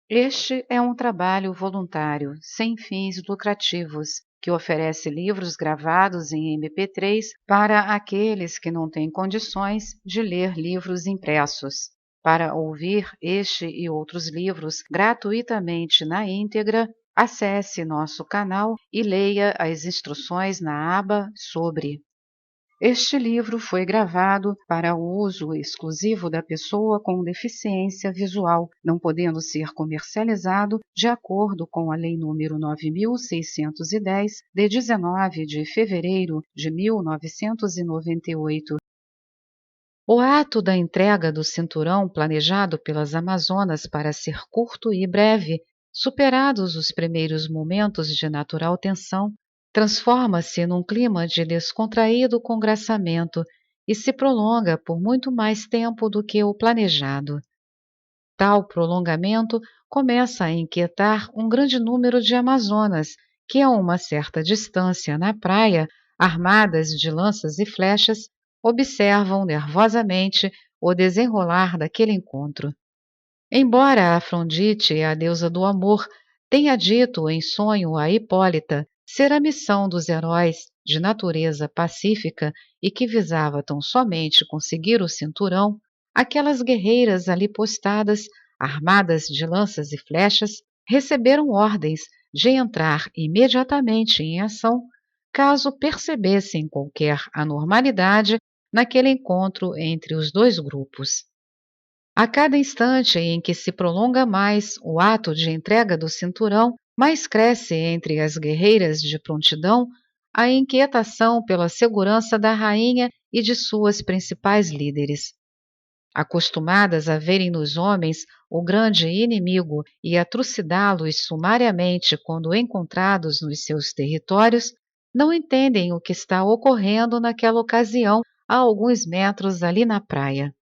Este é um trabalho voluntário, sem fins lucrativos, que oferece livros gravados em MP3 para aqueles que não têm condições de ler livros impressos. Para ouvir este e outros livros gratuitamente na íntegra, acesse nosso canal e leia as instruções na aba Sobre. Este livro foi gravado para o uso exclusivo da pessoa com deficiência visual, não podendo ser comercializado de acordo com a Lei nº 9.610, de 19 de fevereiro de 1998. O ato da entrega do cinturão planejado pelas Amazonas para ser curto e breve, superados os primeiros momentos de natural tensão, transforma-se num clima de descontraído congraçamento e se prolonga por muito mais tempo do que o planejado. Tal prolongamento começa a inquietar um grande número de amazonas que, a uma certa distância na praia, armadas de lanças e flechas, observam nervosamente o desenrolar daquele encontro. Embora Afrodite, a deusa do amor, tenha dito em sonho a Hipólita ser a missão dos heróis de natureza pacífica e que visava tão somente conseguir o cinturão, aquelas guerreiras ali postadas, armadas de lanças e flechas, receberam ordens de entrar imediatamente em ação caso percebessem qualquer anormalidade naquele encontro entre os dois grupos. A cada instante em que se prolonga mais o ato de entrega do cinturão, mais cresce entre as guerreiras de prontidão a inquietação pela segurança da rainha e de suas principais líderes. Acostumadas a verem nos homens o grande inimigo e a trucidá-los sumariamente quando encontrados nos seus territórios, não entendem o que está ocorrendo naquela ocasião a alguns metros ali na praia.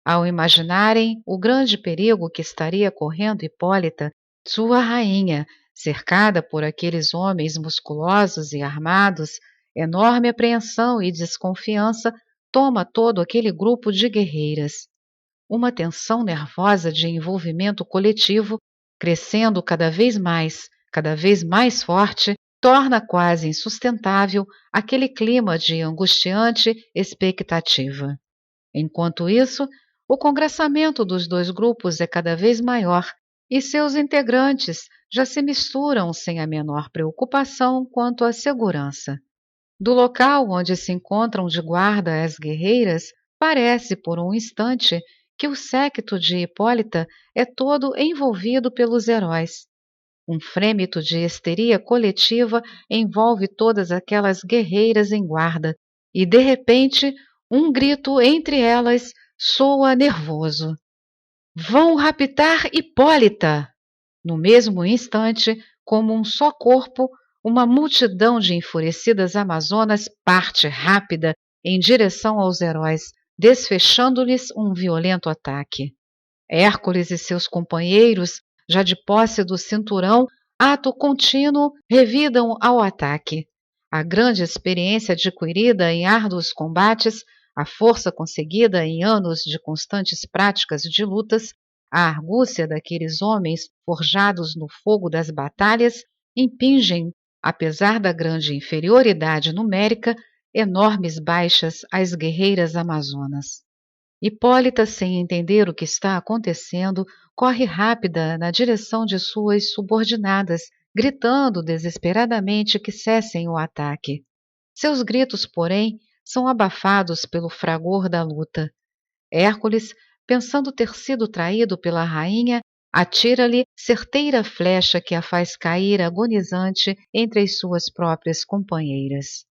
Ao imaginarem o grande perigo que estaria correndo Hipólita, sua rainha, cercada por aqueles homens musculosos e armados, enorme apreensão e desconfiança toma todo aquele grupo de guerreiras. Uma tensão nervosa de envolvimento coletivo, crescendo cada vez mais forte, torna quase insustentável aquele clima de angustiante expectativa. Enquanto isso, o congressamento dos dois grupos é cada vez maior e seus integrantes já se misturam sem a menor preocupação quanto à segurança. Do local onde se encontram de guarda as guerreiras, parece por um instante que o séquito de Hipólita é todo envolvido pelos heróis. Um frêmito de histeria coletiva envolve todas aquelas guerreiras em guarda e, de repente, um grito entre elas soa nervoso. Vão raptar Hipólita! No mesmo instante, como um só corpo, uma multidão de enfurecidas amazonas parte rápida em direção aos heróis, desfechando-lhes um violento ataque. Hércules e seus companheiros, já de posse do cinturão, ato contínuo, revidam ao ataque. A grande experiência adquirida em árduos combates, a força conseguida em anos de constantes práticas de lutas, a argúcia daqueles homens forjados no fogo das batalhas, impingem, apesar da grande inferioridade numérica, enormes baixas às guerreiras amazonas. Hipólita, sem entender o que está acontecendo, corre rápida na direção de suas subordinadas, gritando desesperadamente que cessem o ataque. Seus gritos, porém, são abafados pelo fragor da luta. Hércules, pensando ter sido traído pela rainha, atira-lhe certeira flecha que a faz cair agonizante entre as suas próprias companheiras.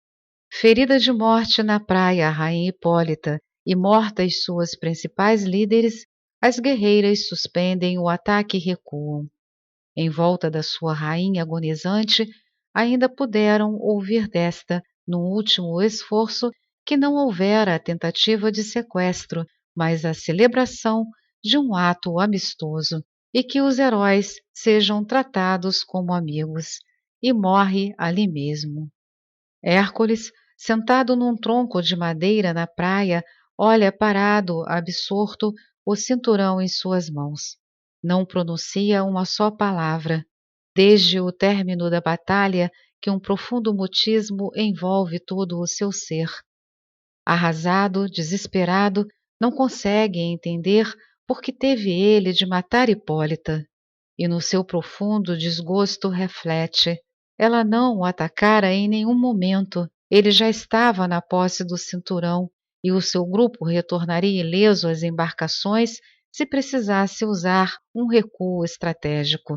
Ferida de morte na praia a rainha Hipólita e mortas suas principais líderes, as guerreiras suspendem o ataque e recuam. Em volta da sua rainha agonizante, ainda puderam ouvir desta, no último esforço, que não houvera a tentativa de sequestro, mas a celebração de um ato amistoso, e que os heróis sejam tratados como amigos, e morre ali mesmo. Hércules, sentado num tronco de madeira na praia, olha parado, absorto, o cinturão em suas mãos. Não pronuncia uma só palavra, desde o término da batalha que um profundo mutismo envolve todo o seu ser. Arrasado, desesperado, não consegue entender por que teve ele de matar Hipólita, e no seu profundo desgosto reflete: ela não o atacara em nenhum momento, ele já estava na posse do cinturão, e o seu grupo retornaria ileso às embarcações se precisasse usar um recuo estratégico.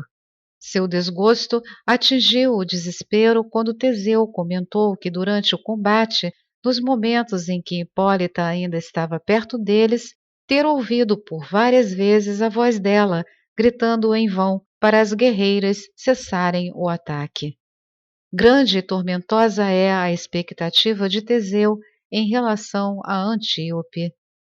Seu desgosto atingiu o desespero quando Teseu comentou que durante o combate, nos momentos em que Hipólita ainda estava perto deles, ter ouvido por várias vezes a voz dela, gritando em vão para as guerreiras cessarem o ataque. Grande e tormentosa é a expectativa de Teseu em relação a Antíope.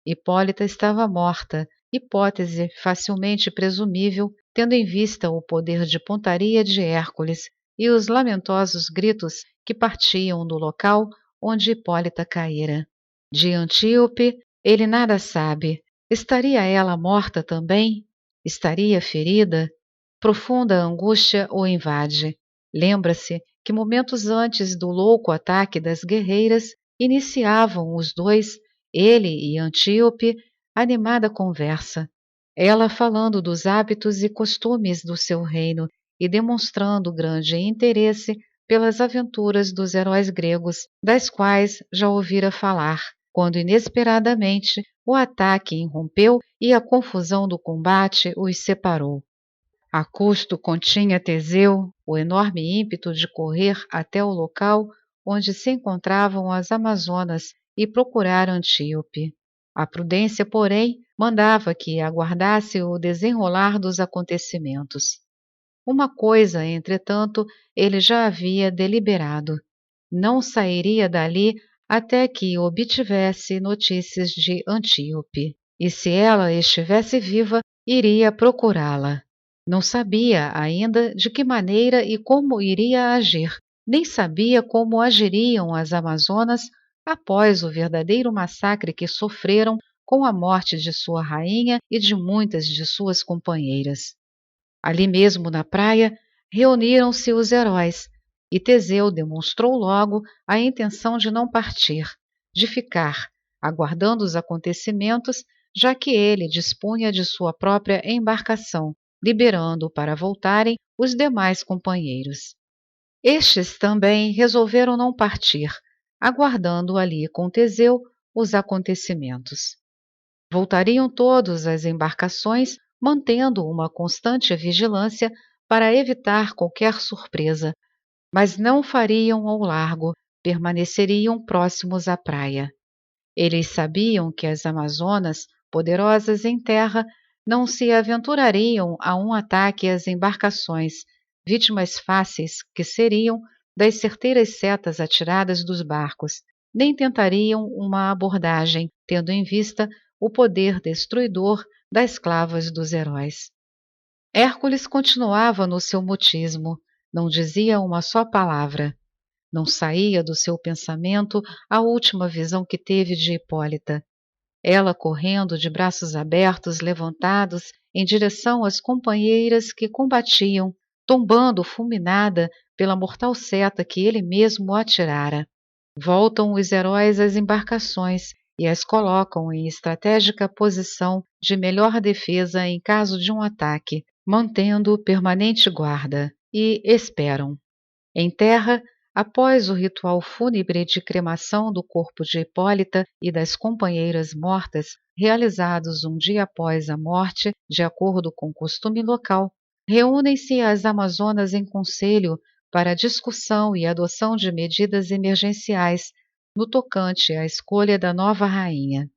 Hipólita estava morta, hipótese facilmente presumível, tendo em vista o poder de pontaria de Hércules e os lamentosos gritos que partiam do local onde Hipólita caíra. De Antíope, ele nada sabe. Estaria ela morta também? Estaria ferida? Profunda angústia o invade. Lembra-se que momentos antes do louco ataque das guerreiras, iniciavam os dois, ele e Antíope, animada conversa, ela falando dos hábitos e costumes do seu reino e demonstrando grande interesse pelas aventuras dos heróis gregos, das quais já ouvira falar, quando inesperadamente o ataque irrompeu e a confusão do combate os separou. A custo continha Teseu o enorme ímpeto de correr até o local onde se encontravam as Amazonas e procurar Antíope. A prudência, porém, mandava que aguardasse o desenrolar dos acontecimentos. Uma coisa, entretanto, ele já havia deliberado: não sairia dali até que obtivesse notícias de Antíope, e se ela estivesse viva, iria procurá-la. Não sabia ainda de que maneira e como iria agir, nem sabia como agiriam as Amazonas após o verdadeiro massacre que sofreram com a morte de sua rainha e de muitas de suas companheiras. Ali mesmo na praia, reuniram-se os heróis, e Teseu demonstrou logo a intenção de não partir, de ficar, aguardando os acontecimentos, já que ele dispunha de sua própria embarcação, liberando para voltarem os demais companheiros. Estes também resolveram não partir, aguardando ali com Teseu os acontecimentos. Voltariam todos às embarcações, mantendo uma constante vigilância para evitar qualquer surpresa, mas não fariam ao largo, permaneceriam próximos à praia. Eles sabiam que as Amazonas, poderosas em terra, não se aventurariam a um ataque às embarcações, vítimas fáceis que seriam das certeiras setas atiradas dos barcos, nem tentariam uma abordagem, tendo em vista o poder destruidor das clavas dos heróis. Hércules continuava no seu mutismo, não dizia uma só palavra. Não saía do seu pensamento a última visão que teve de Hipólita. Ela correndo de braços abertos, levantados, em direção às companheiras que combatiam, tombando fulminada pela mortal seta que ele mesmo atirara. Voltam os heróis às embarcações e as colocam em estratégica posição de melhor defesa em caso de um ataque, mantendo permanente guarda, e esperam. Em terra, após o ritual fúnebre de cremação do corpo de Hipólita e das companheiras mortas, realizados um dia após a morte, de acordo com o costume local, reúnem-se as Amazonas em conselho para discussão e adoção de medidas emergenciais no tocante à escolha da nova rainha.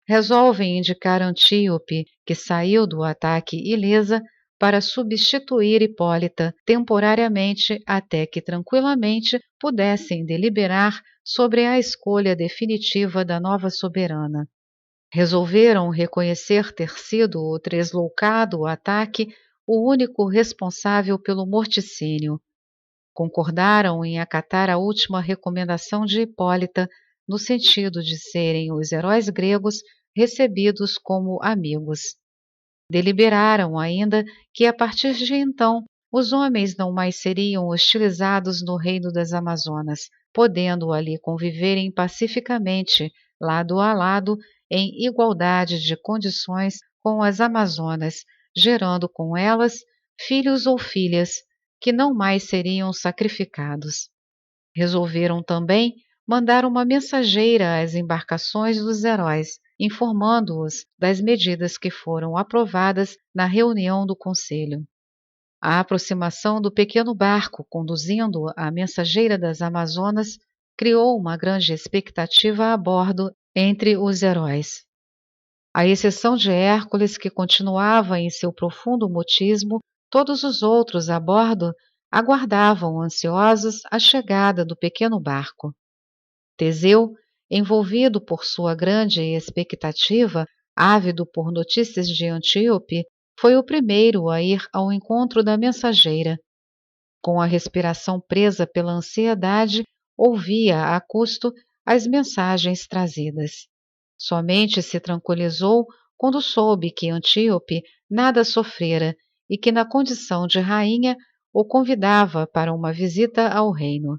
Resolvem indicar Antíope, que saiu do ataque ilesa, para substituir Hipólita temporariamente até que tranquilamente pudessem deliberar sobre a escolha definitiva da nova soberana. Resolveram reconhecer ter sido o tresloucado ataque o único responsável pelo morticínio. Concordaram em acatar a última recomendação de Hipólita, no sentido de serem os heróis gregos recebidos como amigos. Deliberaram ainda que, a partir de então, os homens não mais seriam hostilizados no reino das Amazonas, podendo ali conviverem pacificamente, lado a lado, em igualdade de condições com as Amazonas, gerando com elas filhos ou filhas, que não mais seriam sacrificados. Resolveram também mandar uma mensageira às embarcações dos heróis, informando-os das medidas que foram aprovadas na reunião do conselho. A aproximação do pequeno barco conduzindo a mensageira das Amazonas criou uma grande expectativa a bordo entre os heróis. À exceção de Hércules, que continuava em seu profundo mutismo, todos os outros a bordo aguardavam ansiosos a chegada do pequeno barco. Teseu, envolvido por sua grande expectativa, ávido por notícias de Antíope, foi o primeiro a ir ao encontro da mensageira. Com a respiração presa pela ansiedade, ouvia a custo as mensagens trazidas. Somente se tranquilizou quando soube que Antíope nada sofrera e que, na condição de rainha, o convidava para uma visita ao reino.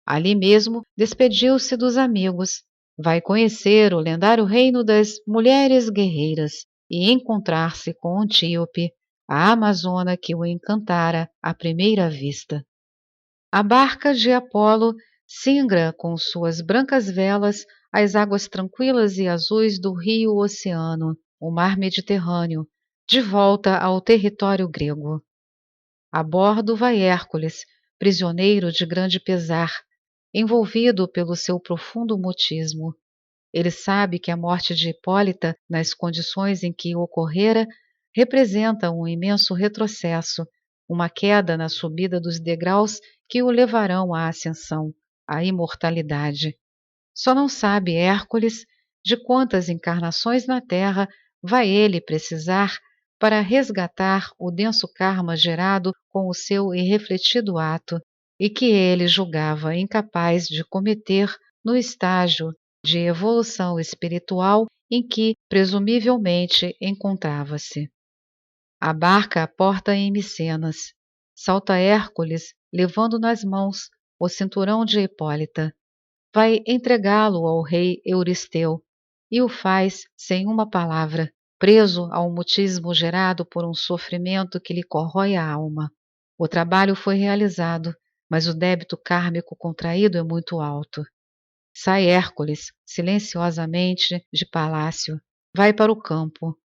Ali mesmo despediu-se dos amigos. Vai conhecer o lendário reino das mulheres guerreiras e encontrar-se com Antíope, a amazona que o encantara à primeira vista. A barca de Apolo singra com suas brancas velas as águas tranquilas e azuis do rio Oceano, o mar Mediterrâneo, de volta ao território grego. A bordo vai Hércules, prisioneiro de grande pesar, envolvido pelo seu profundo mutismo. Ele sabe que a morte de Hipólita, nas condições em que ocorrera, representa um imenso retrocesso, uma queda na subida dos degraus que o levarão à ascensão, à imortalidade. Só não sabe Hércules de quantas encarnações na Terra vai ele precisar para resgatar o denso karma gerado com o seu irrefletido ato e que ele julgava incapaz de cometer no estágio de evolução espiritual em que presumivelmente encontrava-se. A barca aporta em Micenas. Salta Hércules, levando nas mãos o cinturão de Hipólita. Vai entregá-lo ao rei Euristeu e o faz sem uma palavra, preso ao mutismo gerado por um sofrimento que lhe corrói a alma. O trabalho foi realizado, mas o débito kármico contraído é muito alto. Sai Hércules, silenciosamente, de palácio. Vai para o campo.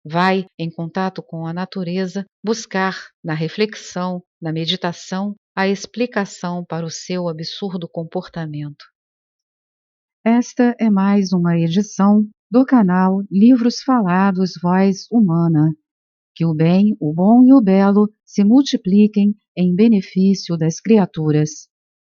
Vai, em contato com a natureza, buscar, na reflexão, na meditação, a explicação para o seu absurdo comportamento. Esta é mais uma edição do canal Livros Falados Voz Humana. Que o bem, o bom e o belo se multipliquem em benefício das criaturas.